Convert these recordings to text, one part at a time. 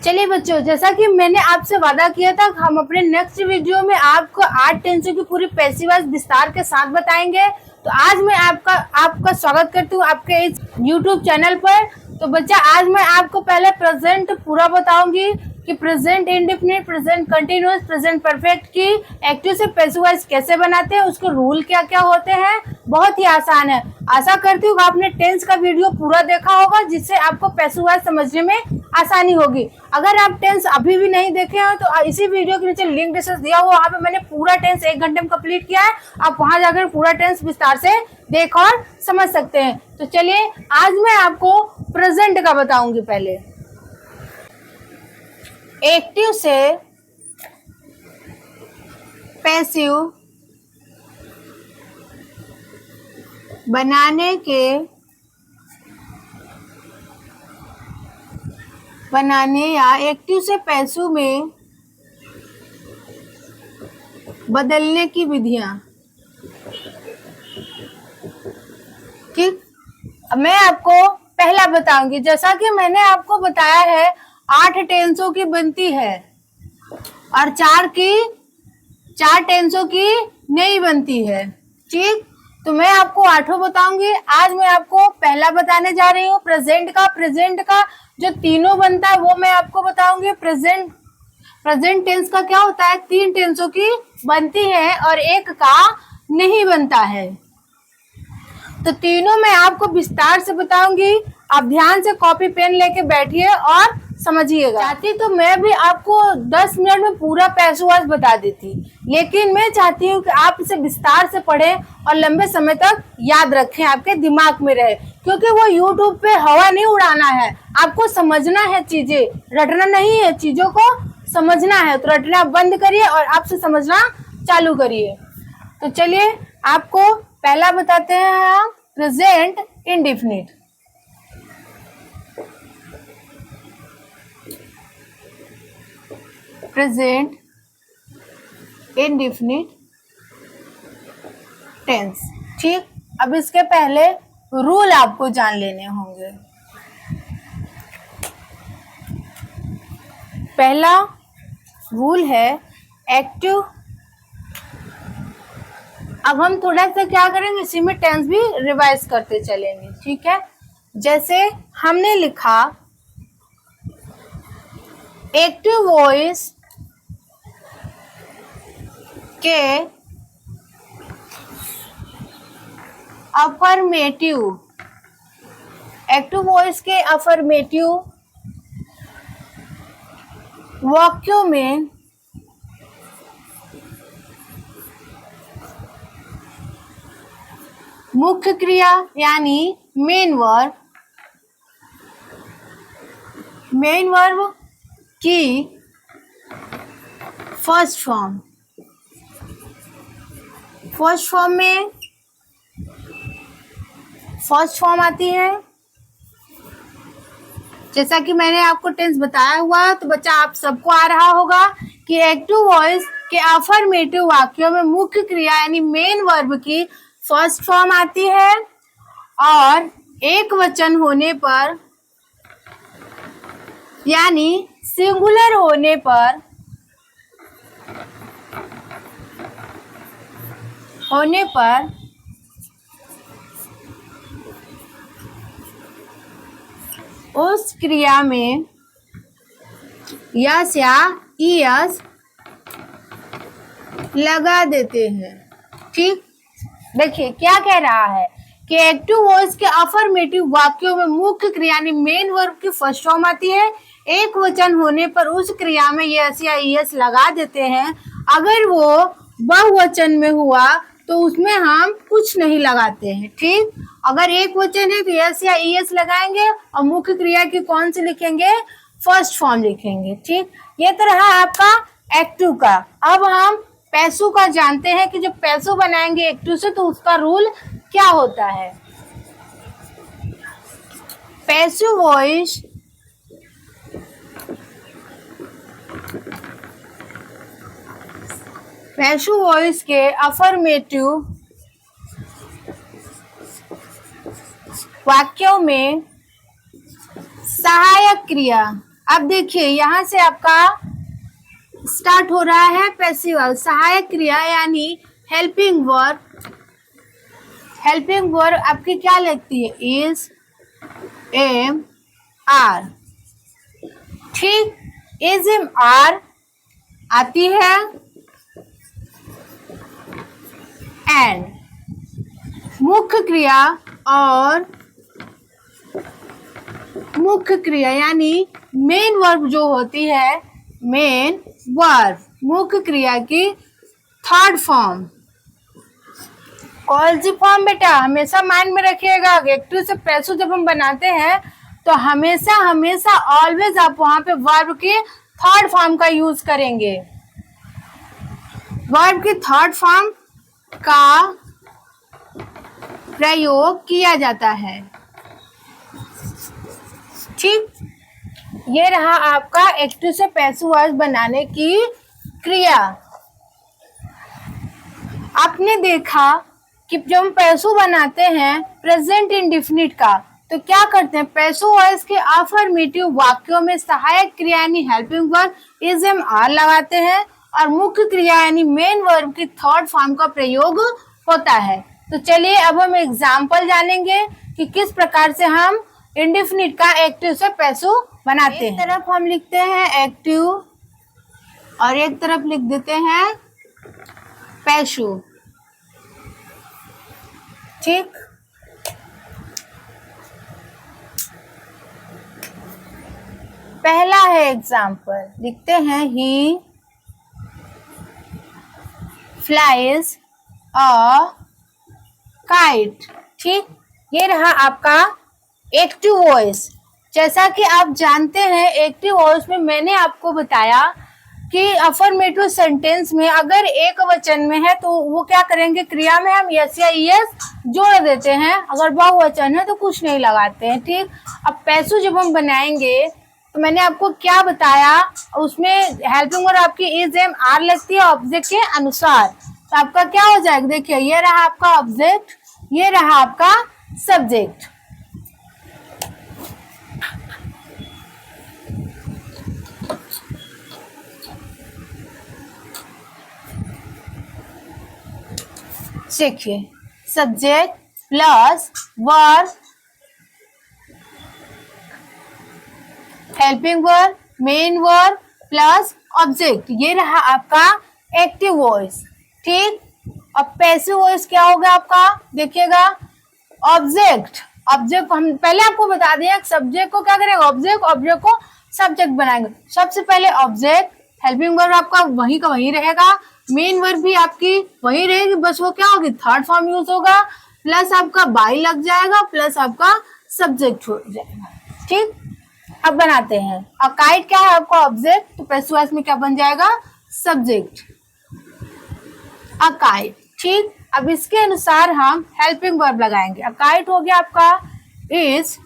चलिए बच्चों, जैसा कि मैंने आपसे वादा किया था, हम अपने नेक्स्ट वीडियो में आपको 8 टेंसों की पूरी पैसिव विस्तार के साथ बताएंगे। तो आज मैं आपका स्वागत करती हूँ आपके इस YouTube चैनल पर। तो बच्चा, आज मैं आपको पहले प्रेजेंट पूरा बताऊंगी कि present indefinite, present continuous, present perfect की एक्टिव से पैसिव वॉइस कैसे बनाते हैं, उसके रूल क्या क्या होते हैं। बहुत ही आसान है। आशा करती हूँ आपने टेंस का वीडियो पूरा देखा होगा, जिससे आपको पैसिव वॉइस समझने में आसानी होगी। अगर आप टेंस अभी भी नहीं देखे हैं तो इसी वीडियो के नीचे लिंक डिस्क्रिप्शन दिया हुआ, वहां पे मैंने पूरा टेंस 1 घंटे में कंप्लीट किया है। आप वहां जाकर पूरा टेंस विस्तार से देख और समझ सकते हैं। तो चलिए, आज मैं आपको प्रेजेंट का बताऊंगी। पहले एक्टिव से पैसिव बनाने या एक्टिव से पैसिव में बदलने की विधियां। ठीक, मैं आपको पहला बताऊंगी। जैसा कि मैंने आपको बताया है, 8 टेंसों की बनती है और 4 टेंसों की नहीं बनती है। ठीक, तो मैं आपको 8 बताऊंगी। आज मैं आपको पहला बताने जा रही हूँ प्रेजेंट का जो तीनों बनता है वो मैं आपको बताऊंगी। प्रेजेंट टेंस का क्या होता है, 3 टेंसों की बनती है और 1 का नहीं बनता है। तो तीनों मैं आपको विस्तार से बताऊंगी। आप ध्यान से कॉपी पेन लेके बैठिए और समझिएगा। चाहती तो मैं भी आपको 10 मिनट में पूरा पैसिव वॉइस बता देती, लेकिन मैं चाहती हूँ कि आप इसे विस्तार से पढ़ें और लंबे समय तक याद रखें, आपके दिमाग में रहे। क्योंकि वो यूट्यूब पे हवा नहीं उड़ाना है, आपको समझना है, चीजें रटना नहीं है, चीजों को समझना है। तो रटना बंद करिए और आपसे समझना चालू करिए। तो चलिए, आपको पहला बताते हैं हम present indefinite. Present indefinite tense. ठीक, अब इसके पहले रूल आपको जान लेने होंगे। पहला रूल है एक्टिव। अब हम थोड़ा सा क्या करेंगे, इसी में टेंस भी रिवाइज करते चलेंगे। ठीक है, जैसे हमने लिखा एक्टिव वॉइस के अफर्मेटिव, एक्टिव वॉइस के अफर्मेटिव वाक्यों में मुख्य क्रिया यानी मेन वर्ब की फर्स्ट फॉर्म आती है। जैसा कि मैंने आपको टेंस बताया हुआ, तो बच्चा आप सबको आ रहा होगा कि एक्टिव वॉइस के अफर्मेटिव वाक्यों में मुख्य क्रिया यानी मेन वर्ब की फर्स्ट फॉर्म आती है और एक वचन होने पर यानी सिंगुलर होने पर उस क्रिया में यस या ईएस लगा देते हैं। ठीक, देखिए क्या कह रहा है कि एक्टिव वॉइस के अफर्मेटिव वाक्यों में मुख्य क्रिया यानी मेन वर्ब की फर्स्ट फॉर्म आती है। एक वचन होने पर उस क्रिया में यस या ईएस लगा देते हैं। अगर वो बहुवचन में हुआ तो उसमें हम कुछ नहीं लगाते हैं। ठीक, अगर एक वचन है तो यस या ईएस लगाएंगे और मुख्य क्रिया की कौन सी लिखेंगे, फर्स्ट फॉर्म लिखेंगे। ठीक, ये तो रहा आपका एक्टिव का। अब हम पैसिव का जानते हैं कि जब पैसिव बनाएंगे एक्टिव से तो उसका रूल क्या होता है। पैसिव वॉइस के अफर्मेटिव वाक्यों में सहायक क्रिया अब देखिए यहाँ से आपका स्टार्ट हो रहा है पैसिव वर्ब, सहायक क्रिया यानी हेल्पिंग वर्ब। हेल्पिंग वर्ब आपकी क्या लगती है? Is, am, are. ठीक, इज, एम, आर आती है एंड मुख्य क्रिया और मुख्य क्रिया यानी मेन वर्ब जो होती है, मेन वर्ब मुख्य क्रिया की थर्ड फॉर्म। कौन सी फॉर्म बेटा? हमेशा माइंड में रखिएगा, एक्टिव से पैसिव जब हम बनाते हैं तो हमेशा हमेशा ऑलवेज आप वहां पे वर्ब की थर्ड फॉर्म का यूज करेंगे। वर्ब की थर्ड फॉर्म का प्रयोग किया जाता है। ठीक, ये रहा आपका एक्टिव से पैसिव वर्ब बनाने की क्रिया। आपने देखा कि जब हम पैसिव बनाते हैं प्रेजेंट इंडेफिनिट का, तो क्या करते हैं? पैसिव वॉइस के अफर्मेटिव वाक्यों में सहायक क्रिया यानी helping verb is, am, are लगाते हैं और मुख्य क्रिया यानी मेन वर्ब की थर्ड फॉर्म का प्रयोग होता है। तो चलिए अब हम एग्जाम्पल जानेंगे कि किस प्रकार से हम इंडेफिनिट का एक्टिव से पैसिव बनाते हैं। एक तरफ हम लिखते हैं एक्टिव और एक तरफ लिख देते हैं पैसिव। ठीक, पहला है एग्जाम्पल, लिखते हैं ही फ्लाइज अ काइट। ठीक, ये रहा आपका एक्टिव वॉइस। जैसा कि आप जानते हैं एक्टिव वॉइस में मैंने आपको बताया कि अफर्मेटिव सेंटेंस में अगर एक वचन में है तो वो क्या करेंगे? क्रिया में हम यस या ईएस जोड़ देते हैं, अगर बहुवचन है तो कुछ नहीं लगाते हैं। ठीक, अब पैसिव जब हम बनाएंगे तो मैंने आपको क्या बताया, उसमें हेल्पिंग वर्ब आपकी इज, एम, आर लगती है ऑब्जेक्ट के अनुसार। तो आपका क्या हो जाएगा? देखिए ये रहा आपका ऑब्जेक्ट, ये रहा आपका सब्जेक्ट। देखिए subject plus verb, helping verb, main verb plus object, ये रहा आपका एक्टिव वॉइस। ठीक, अब पैसिव वॉइस क्या होगा आपका? देखिएगा ऑब्जेक्ट, ऑब्जेक्ट को हम पहले आपको बता दिया, सब्जेक्ट को क्या करेंगे? ऑब्जेक्ट, ऑब्जेक्ट को सब्जेक्ट बनाएंगे। सबसे पहले ऑब्जेक्ट, हेल्पिंग वर्ब आपका वही का वही रहेगा, मेन वर्ब भी आपकी वही रहेगी, बस वो क्या होगी? थर्ड फॉर्म यूज होगा, प्लस आपका बाई लग जाएगा, प्लस आपका सब्जेक्ट हो जाएगा। ठीक, अब बनाते हैं। अकाइट क्या है आपका? ऑब्जेक्ट, तो पैसिव वॉइस में क्या बन जाएगा? सब्जेक्ट, अकाइट। ठीक, अब इसके अनुसार हम हेल्पिंग वर्ब लगाएंगे। अकाइट हो गया आपका इज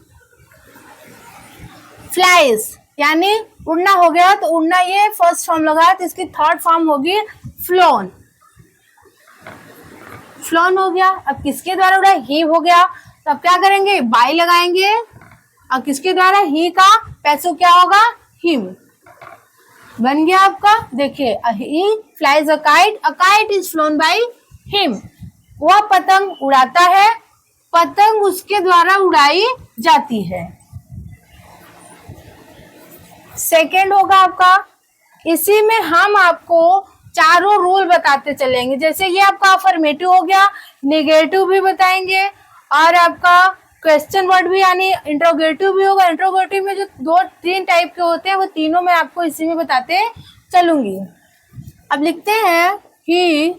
फ्लाइज यानी उड़ना हो गया, तो उड़ना ये फर्स्ट फॉर्म लगा, तो इसकी थर्ड फॉर्म होगी फ्लोन। फ्लोन हो गया। अब किसके द्वारा उड़ा? ही हो गया, तो अब क्या करेंगे? बाई लगाएंगे और किसके द्वारा? ही का पैसिव क्या होगा? हिम। बन गया आपका। देखिए he flies a kite, a kite is flown by him. वह पतंग उड़ाता है, पतंग उसके द्वारा उड़ाई जाती है। सेकेंड होगा आपका, इसी में हम आपको चारों रूल बताते चलेंगे। जैसे ये आपका अफर्मेटिव हो गया, नेगेटिव भी बताएंगे और आपका क्वेश्चन वर्ड भी यानी इंट्रोगेटिव भी होगा। इंट्रोगेटिव में जो दो तीन टाइप के होते हैं वो तीनों मैं आपको इसी में बताते चलूंगी। अब लिखते हैं he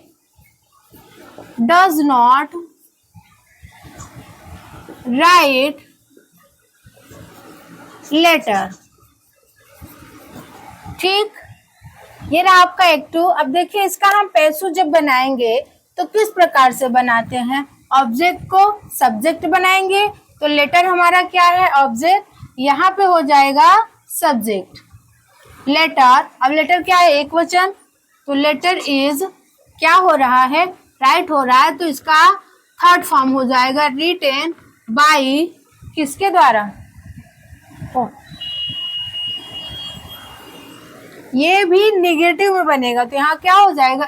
does not write letter. ठीक, ये रहा आपका एक्टिव। अब देखिए इसका हम पैसिव जब बनाएंगे तो किस प्रकार से बनाते हैं? ऑब्जेक्ट को सब्जेक्ट बनाएंगे, तो लेटर हमारा क्या है? ऑब्जेक्ट, यहाँ पे हो जाएगा सब्जेक्ट। लेटर, अब लेटर क्या है? एक वचन, तो लेटर इज क्या हो रहा है? राइट हो रहा है, तो इसका थर्ड फॉर्म हो जाएगा रिटेन बाई किसके द्वारा? ये भी निगेटिव में बनेगा, तो यहाँ क्या हो जाएगा,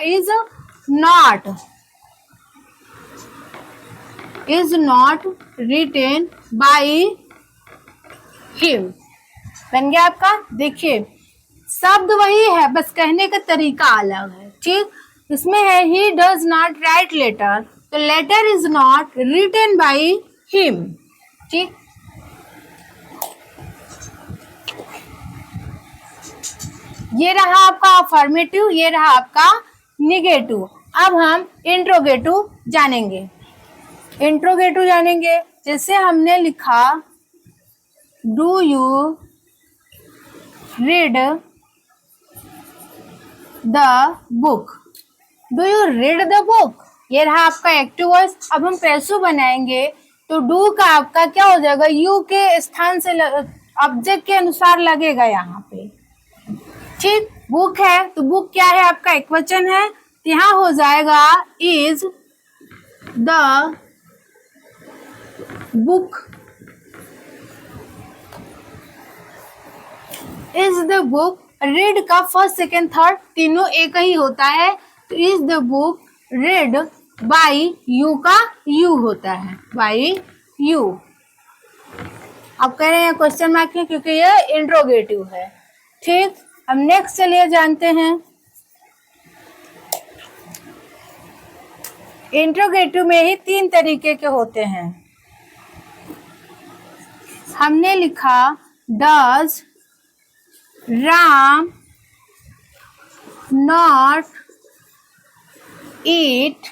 is not written by him. बन गया आपका। देखिए शब्द वही है, बस कहने का तरीका अलग है। ठीक, इसमें है he does not write letter, तो letter is not written by him. ठीक, ये रहा आपका अफर्मेटिव, ये रहा आपका निगेटिव। अब हम इंट्रोगेटिव जानेंगे। इंट्रोगेटिव जानेंगे, जैसे हमने लिखा do you read the book, do you read the book, ये रहा आपका एक्टिव वॉइस। अब हम पैसिव बनाएंगे, तो डू का आपका क्या हो जाएगा, यू के स्थान से ऑब्जेक्ट के अनुसार लगेगा यहाँ पे। ठीक, बुक है तो बुक क्या है आपका, एकवचन है, तो यहाँ हो जाएगा is the book, is the book. Read का फर्स्ट सेकेंड थर्ड तीनों एक ही होता है, तो is the book read by you का यू होता है, बाई यू। आप कह रहे हैं क्वेश्चन मार्क है क्योंकि ये इंट्रोगेटिव है। ठीक, अब नेक्स्ट चलिए जानते हैं। इंट्रोगेटिव में ही 3 तरीके के होते हैं। हमने लिखा does Ram not eat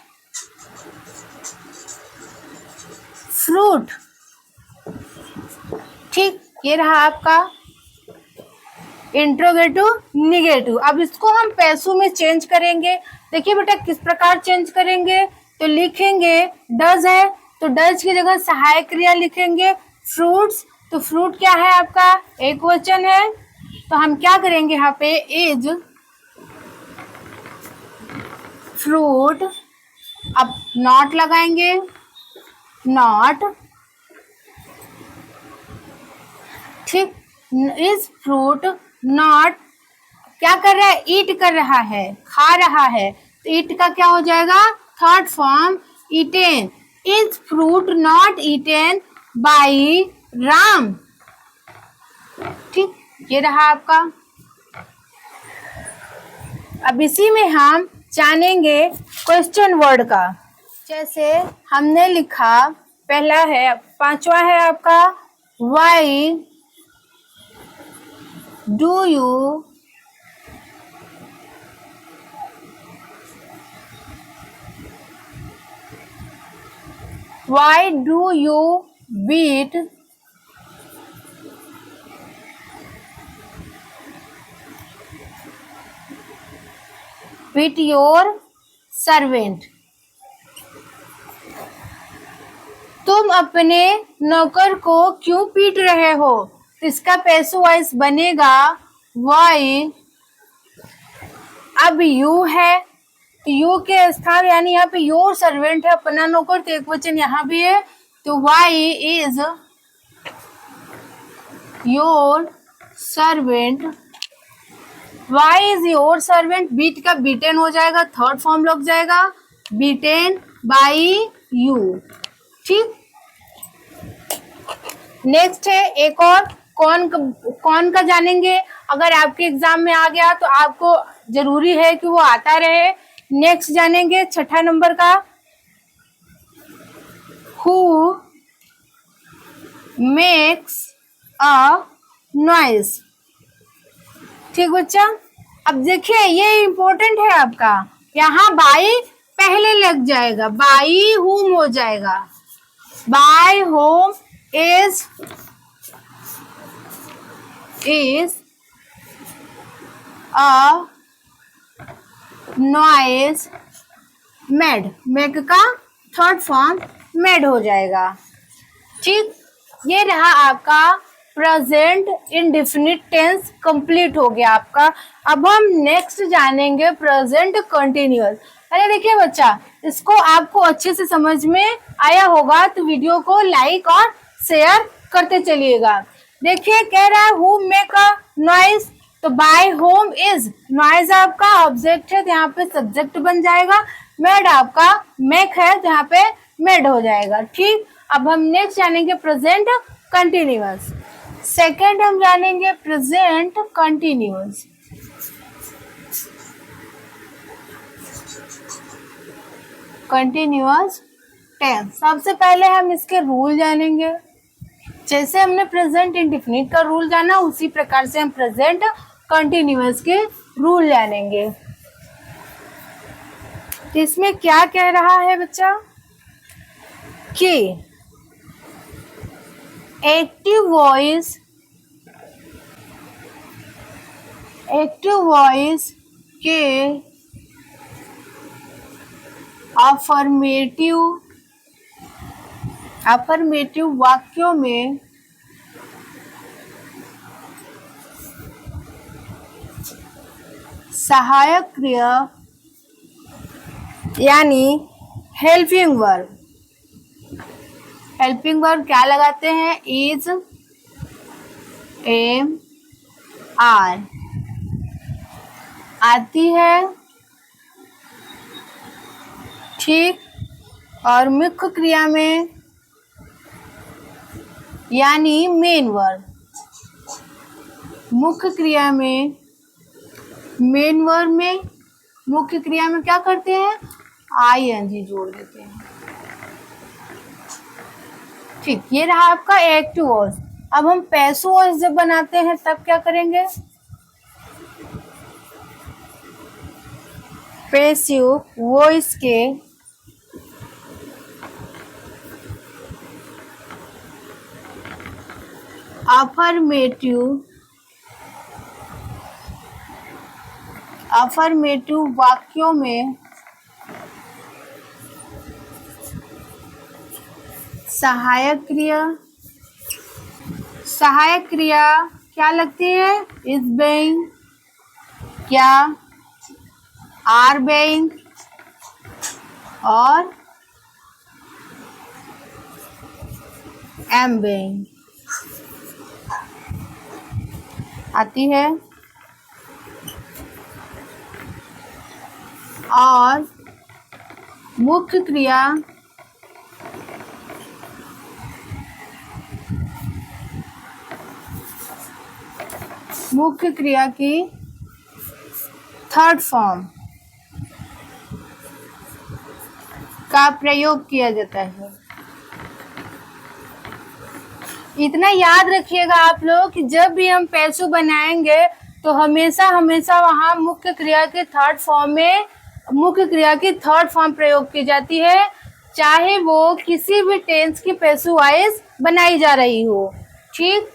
fruit. ठीक, ये रहा आपका इंट्रोगेटिव निगेटिव। अब इसको हम पैसिव में चेंज करेंगे। देखिए बेटा किस प्रकार चेंज करेंगे, तो लिखेंगे डज है तो डज की जगह सहायक क्रिया लिखेंगे। फ्रूट्स, तो फ्रूट क्या है आपका, एक वचन है, तो हम क्या करेंगे यहाँ पे इज फ्रूट। अब नॉट लगाएंगे, नॉट। ठीक, इज फ्रूट नॉट क्या कर रहा है, ईट कर रहा है, खा रहा है, तो ईट का क्या हो जाएगा, third form eaten. Is fruit not eaten by Ram. ठीक, ये रहा आपका। अब इसी में हम जानेंगे क्वेश्चन वर्ड का। जैसे हमने लिखा, पहला है, पांचवा है आपका why do you beat your servant। तुम अपने नौकर को क्यों पीट रहे हो, तो इसका पैसिव वॉइस बनेगा वाई। अब यू है, तो यू के स्थान यानी यहाँ पे योर सर्वेंट है, अपना नौकर, तो एक वचन यहाँ भी है, तो why is your servant. Why is your servant, beat का बीटेन हो जाएगा, थर्ड फॉर्म लग जाएगा, बीटेन बाई यू। ठीक, नेक्स्ट है एक और कौन का जानेंगे। अगर आपके एग्जाम में आ गया तो आपको जरूरी है कि वो आता रहे। नेक्स्ट जानेंगे 6ठा नंबर का, हु मेक्स अ नॉइज। ठीक बच्चा, अब देखिए ये इंपॉर्टेंट है आपका, यहाँ बाई पहले लग जाएगा, बाई होम हो जाएगा, by whom is a noise made. Make का थर्ड फॉर्म मेड हो जाएगा। ठीक, ये रहा आपका प्रेजेंट इंडेफिनिट टेंस कंप्लीट हो गया आपका। अब हम नेक्स्ट जानेंगे प्रेजेंट कंटिन्यूअस। अरे देखिए बच्चा, इसको आपको अच्छे से समझ में आया होगा तो वीडियो को लाइक और शेयर करते चलिएगा। देखिए कह रहा है हु मेक अ नॉइज, तो बाय होम इज, नॉइज आपका ऑब्जेक्ट है तो यहाँ पे सब्जेक्ट बन जाएगा, मेड आपका मेक है तो यहाँ पे मेड हो जाएगा। ठीक, अब हम नेक्स्ट जानेंगे प्रेजेंट कंटिन्यूअस। सेकेंड हम जानेंगे प्रेजेंट कंटिन्यूअस। कंटिन्यूअस टेंस, सबसे पहले हम इसके रूल जानेंगे। जैसे हमने प्रेजेंट इंडेफिनिट का रूल जाना, उसी प्रकार से हम प्रेजेंट कंटिन्यूअस के रूल जानेंगे। इसमें क्या कह रहा है बच्चा कि एक्टिव वॉइस के अफर्मेटिव वाक्यों में सहायक क्रिया यानी हेल्पिंग वर्ब क्या लगाते हैं, इज, एम, आर आती है। ठीक, और मुख्य क्रिया में यानी मेन वर्ब, मुख्य क्रिया में मेन वर्ब में मुख्य क्रिया में क्या करते हैं, आईएनजी जोड़ देते हैं। ठीक, ये रहा आपका एक्टिव वॉइस। अब हम पैसिव वॉइस जब बनाते हैं तब क्या करेंगे, पैसिव वॉइस के अफर्मेटिव वाक्यों में सहायक क्रिया क्या लगती है, इज बेइंग, क्या, आर बेइंग और एम बेइंग आती है। और मुख्य क्रिया की थर्ड फॉर्म का प्रयोग किया जाता है। इतना याद रखिएगा आप लोग कि जब भी हम पैसिव बनाएंगे तो हमेशा वहाँ मुख्य क्रिया की थर्ड फॉर्म प्रयोग की जाती है, चाहे वो किसी भी टेंस की पैसिव वॉइस बनाई जा रही हो। ठीक,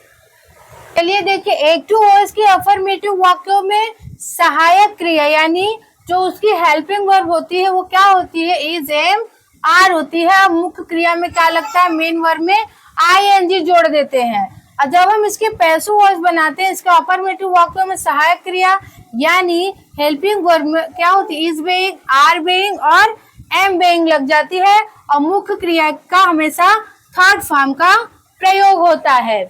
चलिए देखिए, एक्टिव वॉइस के अफर्मेटिव वाक्यों में सहायक क्रिया यानी जो उसकी हेल्पिंग वर्ब होती है वो क्या होती है, इज, एम, आर होती है। अब मुख्य क्रिया में क्या लगता है, मेन वर्ब में आईएनजी जोड़ देते हैं। और जब हम इसके पैसिव वॉइस बनाते हैं, इसके अफर्मेटिव वाक्यों में सहायक क्रिया यानी हेल्पिंग वर्ब में क्या होती है, इज बेइंग, आर बेइंग और एम बेइंग लग जाती है। और मुख्य क्रिया का हमेशा थर्ड फॉर्म का प्रयोग होता है।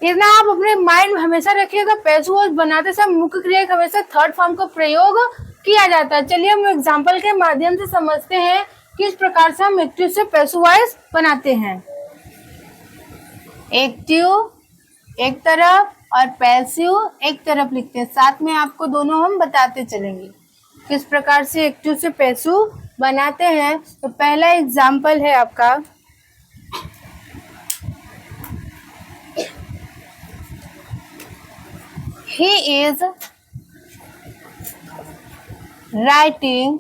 इतना आप अपने माइंड में हमेशा रखिएगा, पैसिव वॉइस बनाते समय मुख्य क्रिया का हमेशा थर्ड फॉर्म का प्रयोग किया जाता है। चलिए हम एग्जांपल के माध्यम से समझते हैं किस प्रकार से हम एक्टिव से पैसिव वॉइस बनाते हैं। एक्टिव एक तरफ और पैसिव एक तरफ लिखते हैं, साथ में आपको दोनों हम बताते चलेंगे किस प्रकार से एक्टिव से पैसिव बनाते हैं। तो पहला एग्जांपल है आपका, he is writing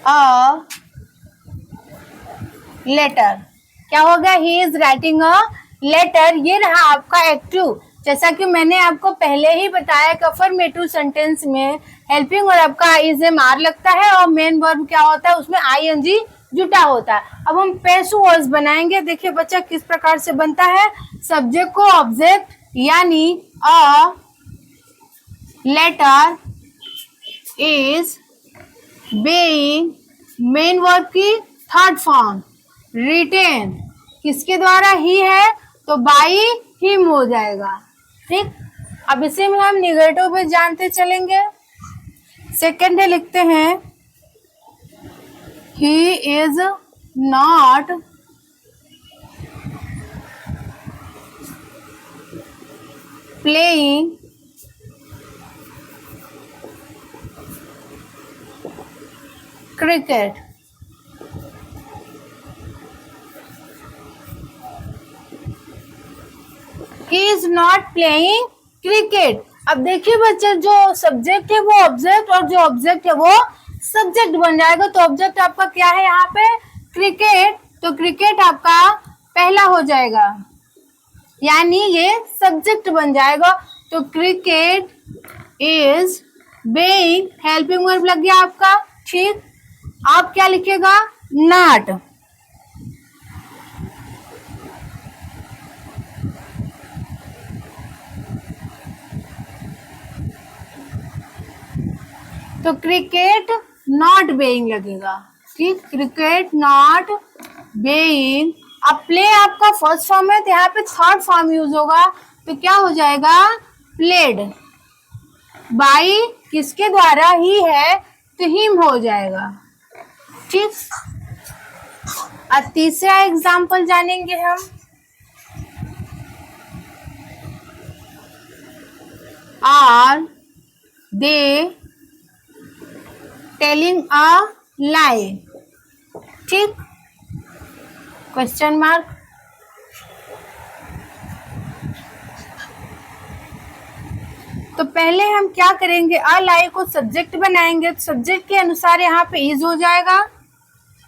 a letter। क्या हो गया, he is writing a letter। ये रहा आपका एक्टिव। जैसा कि मैंने आपको पहले ही बताया कि अफर्मेटिव सेंटेंस में हेल्पिंग और आपका इज, एम, आर लगता है और मेन वर्ब क्या होता है, उसमें आईएनजी जुटा होता है। अब हम पैसिव वॉइस बनाएंगे। देखिए बच्चा किस प्रकार से बनता है, सब्जेक्ट को ऑब्जेक्ट यानी a letter is being, main verb की थर्ड फॉर्म रिटेन किसके द्वारा, ही है तो बाई हिम हो जाएगा। ठीक, अब इसी में हम निगेटिव भी जानते चलेंगे। सेकेंड है, लिखते हैं ही is not playing cricket. He is not playing cricket. अब देखिए बच्चे, जो सब्जेक्ट है वो ऑब्जेक्ट और जो ऑब्जेक्ट है वो सब्जेक्ट बन जाएगा। तो ऑब्जेक्ट आपका क्या है यहाँ पे? क्रिकेट। तो क्रिकेट आपका पहला हो जाएगा, यानी ये सब्जेक्ट बन जाएगा। तो cricket is being, helping verb लग गया आपका। ठीक, आप क्या लिखिएगा? नॉट। तो क्रिकेट नॉट बेइंग लगेगा। ठीक, क्रिकेट नॉट बेइंग। अब प्ले आपका फर्स्ट फॉर्म है, तो यहाँ पे थर्ड फॉर्म यूज होगा। तो क्या हो जाएगा? प्लेड। बाई किसके द्वारा? ही है, तो हिम हो जाएगा। ठीक, अब तीसरा एग्जाम्पल जानेंगे हम। आर दे टेलिंग अ लाई? ठीक, क्वेश्चन मार्क। तो पहले हम क्या करेंगे? अ लाई को सब्जेक्ट बनाएंगे। तो सब्जेक्ट के अनुसार यहाँ पे इज हो जाएगा।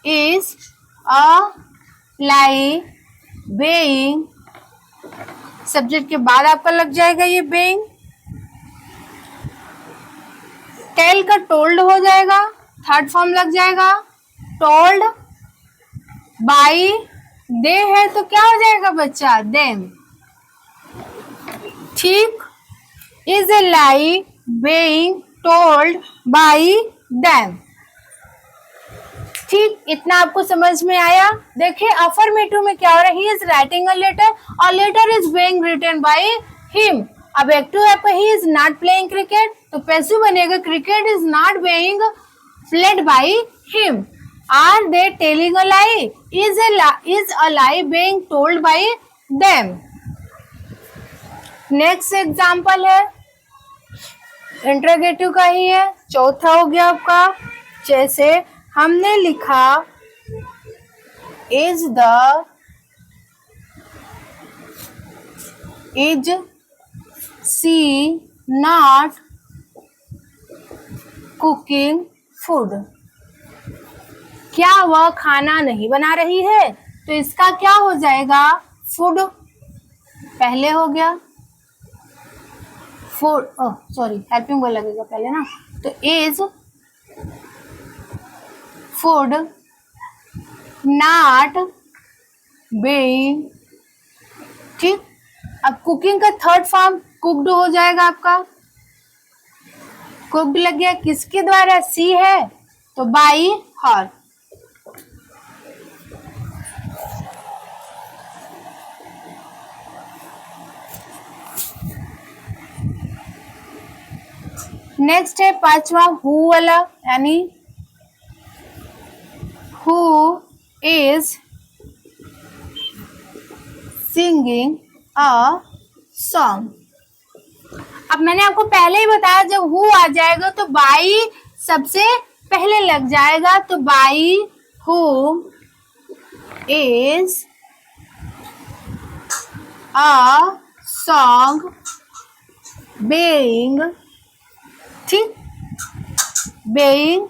Is a lie being, subject के बाद आपका लग जाएगा ये बेइंग। टेल का टोल्ड हो जाएगा, थर्ड फॉर्म लग जाएगा। टोल्ड बाई दे है, तो क्या हो जाएगा बच्चा? देम। ठीक, is a lie being told by them. ठीक, इतना आपको समझ में आया? देखिए अफर्मेटिव में क्या हो रहा है? He is writing a letter और letter is being written by him. अब एक्टिव है आपका he is not playing cricket, तो पैसिव बनेगा cricket is not being played by him. Are they telling a lie? Is a lie being told by them. Next example है, interrogative का ही है, चौथा हो गया आपका। जैसे हमने लिखा is she not cooking food? क्या वह खाना नहीं बना रही है? तो इसका क्या हो जाएगा? फूड पहले हो गया। फूड, सॉरी, हेल्पिंग वर्ब लगेगा पहले ना। तो इज फूड नॉट बीइंग। ठीक, अब कुकिंग का थर्ड फॉर्म कुक्ड हो जाएगा आपका। कुक्ड लग गया, किसके द्वारा? सी है, तो बाई हर। नेक्स्ट है पांचवा हु वाला, यानी who is singing a song. अब मैंने आपको पहले ही बताया, जब हु आ जाएगा तो बाई सबसे पहले लग जाएगा। तो by who is a song being, ठीक, बेइंग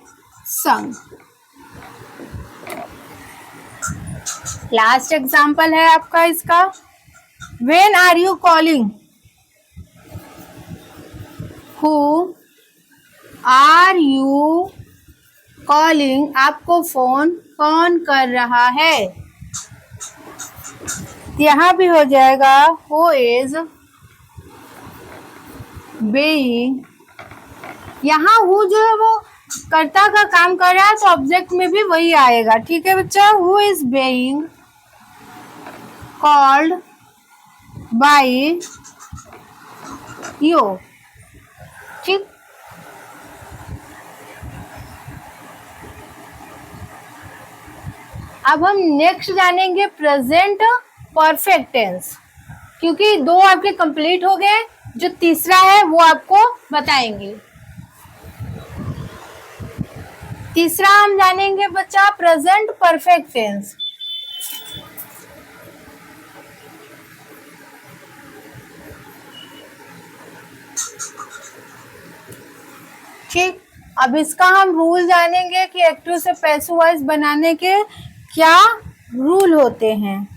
सॉन्ग। लास्ट एग्जाम्पल है आपका इसका, when are you calling? Who are you calling? आपको फोन कौन कर रहा है? यहाँ भी हो जाएगा हु इज बेइंग। यहाँ हु जो है वो कर्ता का काम कर रहा है, तो ऑब्जेक्ट में भी वही आएगा। ठीक है बच्चा, who is being called by you. ठीक, अब हम नेक्स्ट जानेंगे प्रेजेंट परफेक्ट टेंस, क्योंकि दो आपके कंप्लीट हो गए, जो तीसरा है वो आपको बताएंगे। तीसरा हम जानेंगे बच्चा प्रेजेंट परफेक्ट टेंस। ठीक, अब इसका हम रूल जानेंगे कि एक्टिव से पैसिव वॉइस बनाने के क्या रूल होते हैं।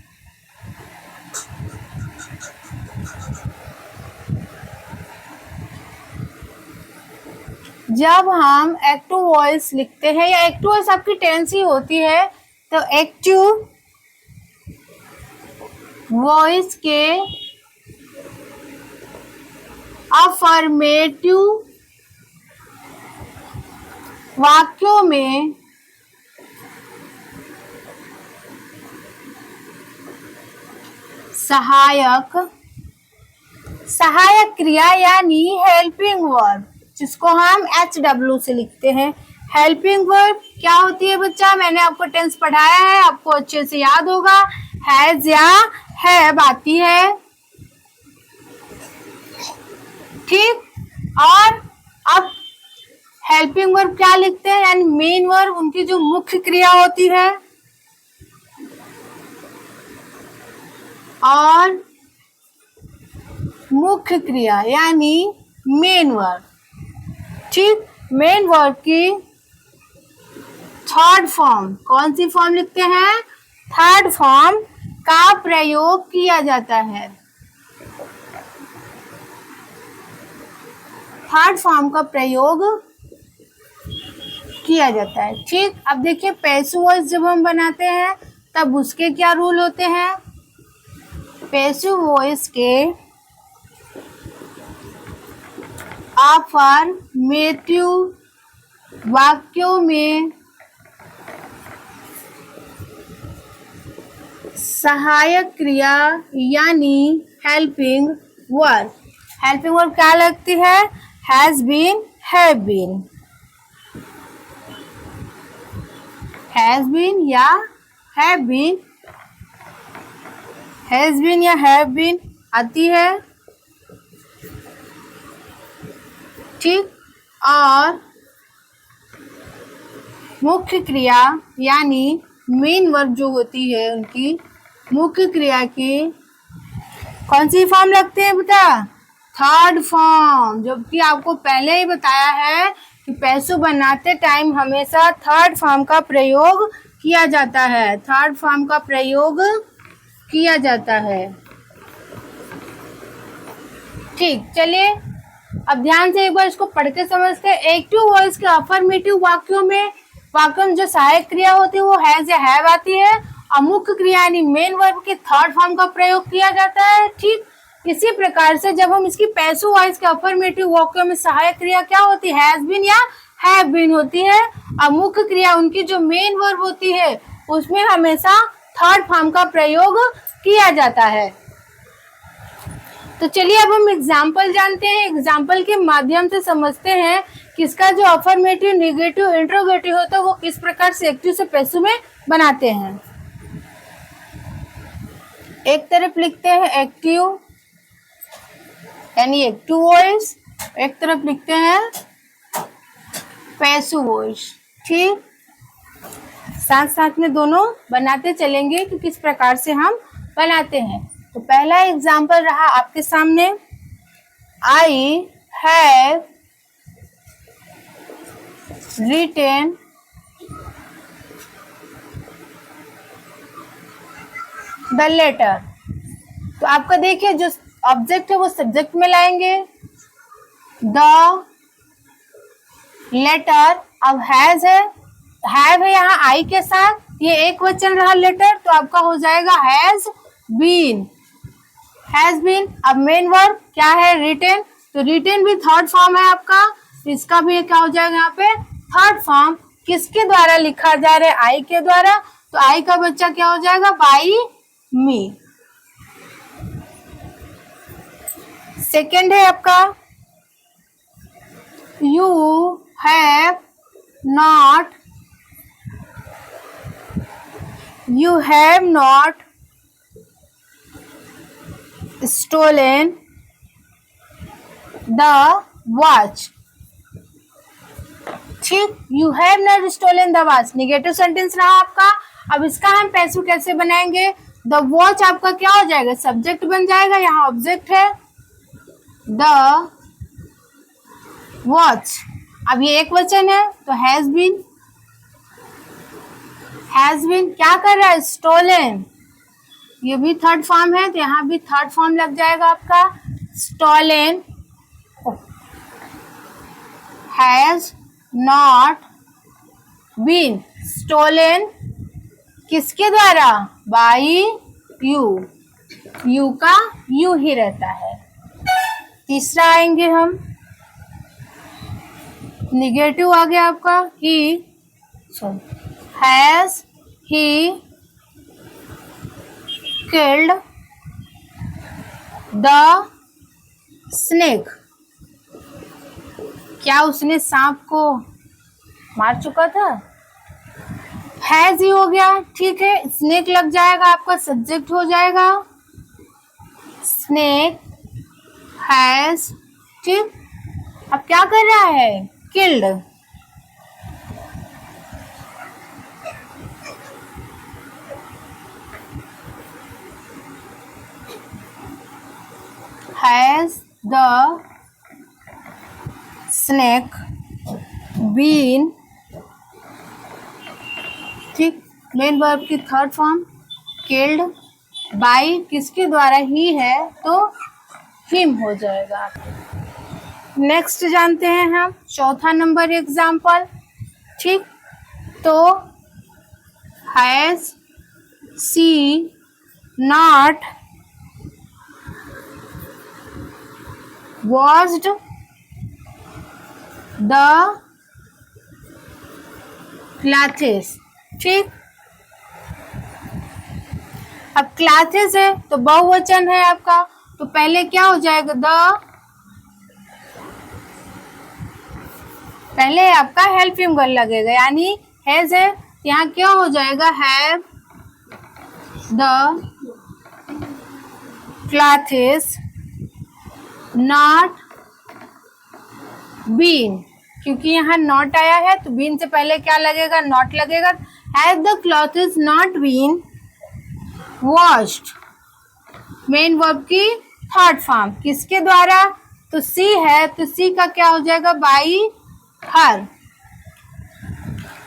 जब हम एक्टिव वॉइस लिखते हैं या एक्टिव वॉइस आपकी टेंस ही होती है, तो एक्टिव वॉइस के अफर्मेटिव वाक्यों में सहायक क्रिया यानी हेल्पिंग वर्ब, जिसको हम HW से लिखते हैं। हेल्पिंग वर्ब क्या होती है बच्चा? मैंने आपको टेंस पढ़ाया है, आपको अच्छे से याद होगा। हैज या हैव आती है। ठीक, और अब हेल्पिंग वर्ब क्या लिखते हैं, यानी मेन वर्ब, उनकी जो मुख्य क्रिया होती है। और मुख्य क्रिया यानी मेन वर्ब। ठीक, मेन वर्ब की थर्ड फॉर्म, कौन सी फॉर्म लिखते हैं? थर्ड फॉर्म का प्रयोग किया जाता है। थर्ड फॉर्म का प्रयोग किया जाता है। ठीक, अब देखिए पैसिव वॉइस जब हम बनाते हैं तब उसके क्या रूल होते हैं। पैसिव वॉइस के अफर्मेटिव वाक्यों में सहायक क्रिया यानी हेल्पिंग वर्ब। हेल्पिंग वर्ब क्या लगती है? Has been, have been, has been या हैव बीन, हैज बीन या हैव बीन आती है। ठीक, और मुख्य क्रिया यानी मेन वर्ब जो होती है, उनकी मुख्य क्रिया की कौन सी फॉर्म लगते हैं बेटा? Third form. जबकि आपको पहले ही बताया है कि पैसिव बनाते टाइम हमेशा थर्ड फॉर्म का प्रयोग किया जाता है। थर्ड फॉर्म का प्रयोग किया जाता है। ठीक, चलिए अब ध्यान से एक बार इसको पढ़ के समझते हैं। एक्टिव वॉइस के अफर्मेटिव वाक्यों में जो सहायक क्रिया होती है वो हैज या हैव आती है, और मुख्य क्रिया यानी मेन वर्ब के थर्ड फॉर्म का प्रयोग किया जाता है। ठीक, इसी प्रकार से जब हम इसकी पैसिव वॉइस के अफर्मेटिव वाक्यों में सहायक क्रिया क्या होती है? हैज बीन या हैव बीन होती है, और मुख्य क्रिया उनकी जो मेन वर्ब होती है उसमें हमेशा थर्ड फॉर्म का प्रयोग किया जाता है। तो चलिए अब हम एग्जाम्पल जानते हैं। एग्जाम्पल के माध्यम से समझते हैं कि इसका जो अफर्मेटिव, नेगेटिव, इंट्रोगेटिव होता है वो किस प्रकार से एक्टिव से पैसिव में बनाते हैं। एक तरफ लिखते हैं एक्टिव यानी एक्टिव वॉइस, एक तरफ लिखते हैं पैसिव वॉइस। ठीक, साथ साथ में दोनों बनाते चलेंगे कि किस प्रकार से हम बनाते हैं। तो पहला एग्जाम्पल रहा आपके सामने, I have written the letter. तो आपका देखिए जो ऑब्जेक्ट है वो सब्जेक्ट में लाएंगे, द लेटर। अब हैज है, हैव है यहाँ आई के साथ, ये एक वचन रहा लेटर, तो आपका हो जाएगा हैज बीन, हैज बीन। अब मेन वर्ब क्या है? रिटेन, तो रिटेन भी थर्ड फॉर्म है आपका, तो इसका भी क्या हो जाएगा यहाँ पे? Third form. किसके द्वारा लिखा जा रहा है? आई के द्वारा, तो आई का बच्चा क्या हो जाएगा? By me. सेकेंड है आपका you have not stolen the watch. ठीक, you have not stolen the watch negative sentence रहा आपका। अब इसका हम पैसिव कैसे बनाएंगे? द वॉच आपका क्या हो जाएगा? सब्जेक्ट बन जाएगा, यहाँ ऑब्जेक्ट है द वॉच। अब ये एक वचन है तो हैज बीन क्या कर रहा है? स्टोलन। ये भी थर्ड फॉर्म है तो यहाँ भी थर्ड फॉर्म लग जाएगा आपका stolen. Has not been stolen किसके द्वारा? बाई यू का यू ही रहता है। तीसरा आएंगे हम, निगेटिव आ गया आपका ही। Has he killed the snake. क्या उसने सांप को मार चुका था? हैज ही हो गया, ठीक है। स्नेक लग जाएगा आपका, सब्जेक्ट हो जाएगा स्नेक हैज। ठीक, अब क्या कर रहा है? Killed. Has the snake been. ठीक, मेन वर्ब की थर्ड फॉर्म किल्ड बाई किसके द्वारा? ही है तो हिम हो जाएगा। नेक्स्ट जानते हैं हम चौथा नंबर एग्जाम्पल। ठीक, तो has she not washed the clothes. ठीक, अब क्लॉथेस है तो बहुवचन है आपका, तो पहले क्या हो जाएगा? पहले आपका हेल्पिंग वर्ब लगेगा, यानी हैज है, यहाँ क्या हो जाएगा? Have the clothes not been, क्योंकि यहाँ नॉट आया है तो बीन से पहले क्या लगेगा? नॉट लगेगा। Has the clothes not been washed, main verb की थर्ड फॉर्म किसके द्वारा? तो सी है तो सी का क्या हो जाएगा? By her.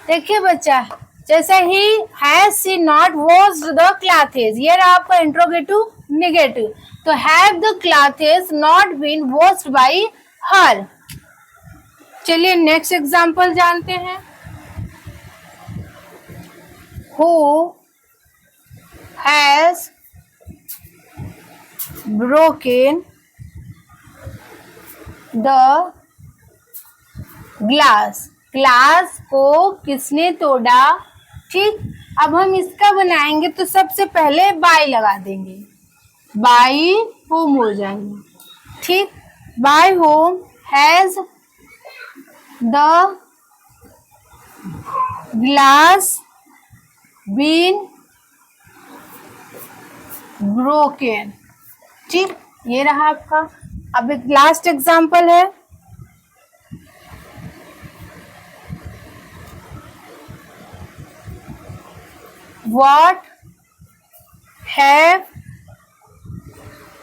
देखिए बच्चा, जैसे ही has she not washed the clothes, ये रहा आपका इंट्रोगेटिव नेगेटिव, तो have the clothes not been washed by her. चलिए नेक्स्ट एग्जांपल जानते हैं। Who has broken the glass, glass को किसने तोड़ा? ठीक, अब हम इसका बनाएंगे तो सबसे पहले बाय लगा देंगे, बाय होम हो जाएंगे। ठीक, by whom has the glass been broken. ठीक, ये रहा आपका। अब एक लास्ट एग्जांपल है, What have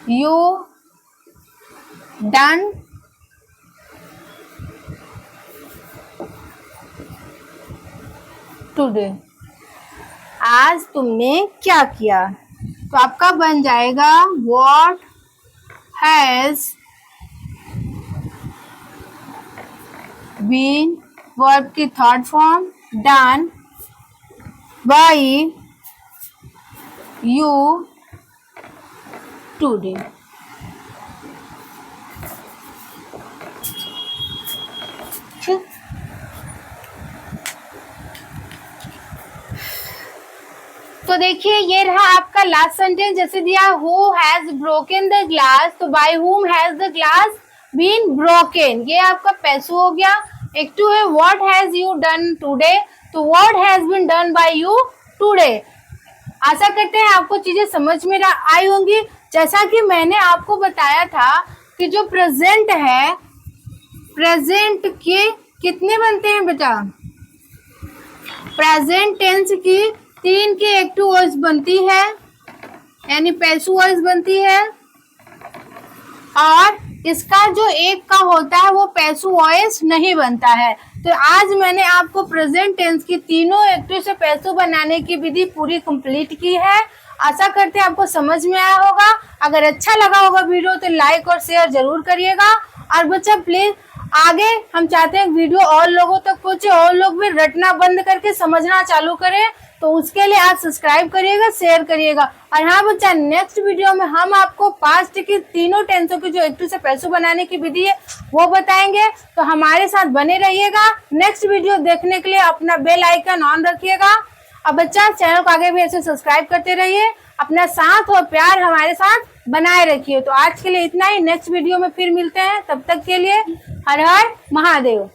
you done today? आज तुमने क्या किया? तो आपका बन जाएगा What has been वर्ब की third form done by you today। ठीक, तो देखिए ये रहा आपका लास्ट सेंटेंस। जैसे दिया who has broken the glass, तो by whom has the glass been broken, ये आपका पैसू हो गया। एक टू है what has you done today, तो what has been done by you today. आशा करते हैं आपको चीजें समझ में आई होंगी। जैसा कि मैंने आपको बताया था कि जो प्रेजेंट है, प्रेजेंट के कितने बनते हैं बेटा, प्रेजेंट टेंस की 3 की एक्टिव वॉइस बनती है, यानी पैसिव वॉइस बनती है, और इसका जो एक का होता है वो पैसिव वॉइस नहीं बनता है। तो आज मैंने आपको प्रेजेंट टेंस की तीनों एक्टिव से पैसिव बनाने की विधि पूरी कंप्लीट की है। आशा करते हैं आपको समझ में आया होगा। अगर अच्छा लगा होगा वीडियो तो लाइक और शेयर जरूर करिएगा। और बच्चा प्लीज आगे हम चाहते हैं वीडियो और लोगों तक पहुंचे, और लोग भी रटना बंद करके समझना चालू करें, तो उसके लिए आप सब्सक्राइब करिएगा, शेयर करिएगा। और हाँ बच्चा, नेक्स्ट वीडियो में हम आपको पास्ट की तीनों टेंसों की जो एक्टिव से पैसिव बनाने की विधि है वो बताएंगे, तो हमारे साथ बने रहिएगा। नेक्स्ट वीडियो देखने के लिए अपना बेल आइकन ऑन रखिएगा। अब बच्चा चैनल को आगे भी ऐसे सब्सक्राइब करते रहिए, अपना साथ और प्यार हमारे साथ बनाए रखिए। तो आज के लिए इतना ही, नेक्स्ट वीडियो में फिर मिलते हैं, तब तक के लिए हर हर महादेव।